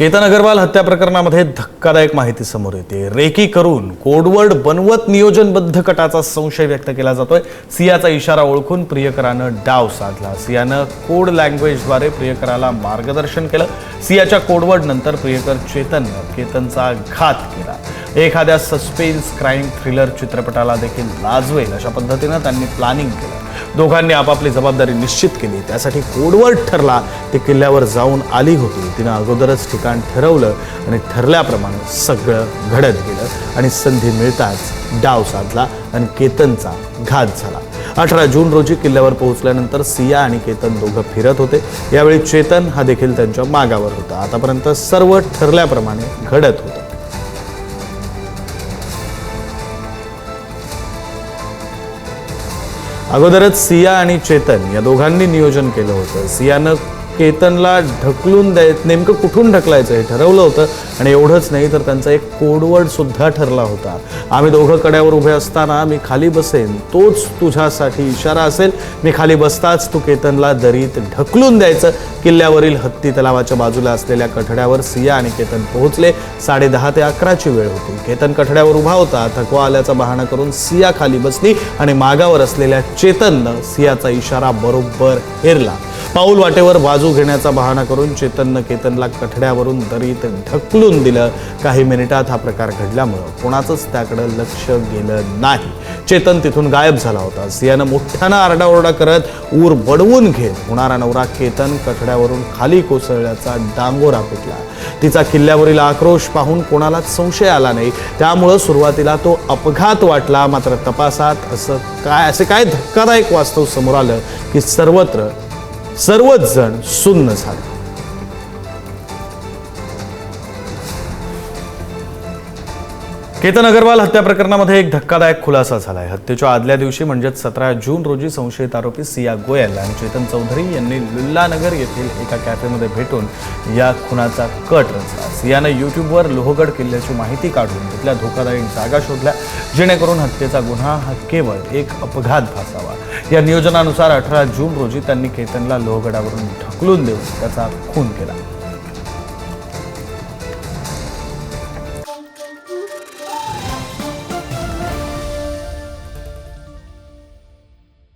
केतन अग्रवाल हत्या प्रकरणामध्ये धक्कादायक माहिती समोर येते। रेकी करून कोडवर्ड बनवत नियोजनबद्ध कटाचा संशय व्यक्त केला जातोय। सियाचा इशारा ओळखून प्रियकरानं डाव साधला। सियानं कोड लँग्वेजद्वारे प्रियकराला मार्गदर्शन केलं। सियाच्या कोडवर्ड नंतर प्रियकर चेतननं केतनचा घात केला। एखाद्या सस्पेन्स क्राईम थ्रिलर चित्रपटाला देखील लाजवेल अशा पद्धतीनं त्यांनी प्लॅनिंग केलं। दोघांनी आपापली जबाबदारी निश्चित केली। त्यासाठी कोडवर्ड ठरला ते किल्ल्यावर जाऊन आली होती। तिनं अगोदरच ठिकाण ठरवलं आणि ठरल्याप्रमाणे सगळं घडत गेलं आणि संधी मिळताच डाव साधला आणि केतनचा घात झाला। 18 जून रोजी किल्ल्यावर पोहोचल्यानंतर सिया आणि केतन दोघं फिरत होते। यावेळी चेतन हा देखील त्यांच्या मागावर होता। आतापर्यंत सर्व ठरल्याप्रमाणे घडत होतं। अगोदरच सिया आणि चेतन या दोघांनी नियोजन केलं होतं। सियानं केतनला ढकलून नेमकं कुठून ढकलायचं हे ठरवलं होतं आणि एवढंच नाही तर त्यांचा एक कोडवर्ड सुद्धा ठरला होता। आम्ही दोघं कड्यावर उभे असताना मी खाली बसेन, तोच तुझ्यासाठी इशारा असेल। मी खाली बसताच तू केतनला दरीत ढकलून द्यायचं। किल्ल्यावरील हत्ती तलावाच्या बाजूला असलेल्या कठड्यावर सिया आणि केतन पोहोचले। 10:30 ते 11ची वेळ होती। केतन कठड्यावर उभा होता। थकवा आल्याचा बहाणा करून सिया खाली बसली आणि मागावर असलेल्या चेतननं सियाचा इशारा बरोबर हेरला। पाऊल वाटेवर बाजू घेण्याचा बहाणा करून चेतननं केतनला कठड्यावरून दरीत ढकलून दिलं। काही मिनिटात हा प्रकार घडल्यामुळे कोणाचंच त्याकडे लक्ष गेलं नाही। चेतन तिथून गायब झाला होता। सियानं मोठ्यानं आरडाओरडा करत ऊर बडवून घेत होणारा नवरा केतन कठड्यावरून खाली कोसळल्याचा डांगोरा पिटला। तिचा किल्ल्यावरील आक्रोश पाहून कोणालाच संशय आला नाही। त्यामुळे सुरुवातीला तो अपघात वाटला, मात्र तपासात असे काय धक्कादायक वास्तव समोर आलं की सर्वच जण सुन्न झाले। केतन अग्रवाल हत्या प्रकरणामध्ये एक धक्कादायक खुलासा झालाय। हत्येच्या आदल्या दिवशी म्हणजेच 17 जून रोजी संशयित आरोपी सिया गोयल आणि चेतन चौधरी यांनी लुल्लानगर येथील एका कॅफेमध्ये भेटून या खुनाचा कट रचला। सियानं यूट्यूबवर लोहगड किल्ल्याची माहिती काढून तिथल्या धोकादायक जागा शोधल्या, जेणेकरून हत्येचा गुन्हा हा केवळ एक अपघात भासावा। या नियोजनानुसार 18 जून रोजी त्यांनी केतनला लोहगडावरून ढकलून देऊन त्याचा खून केला।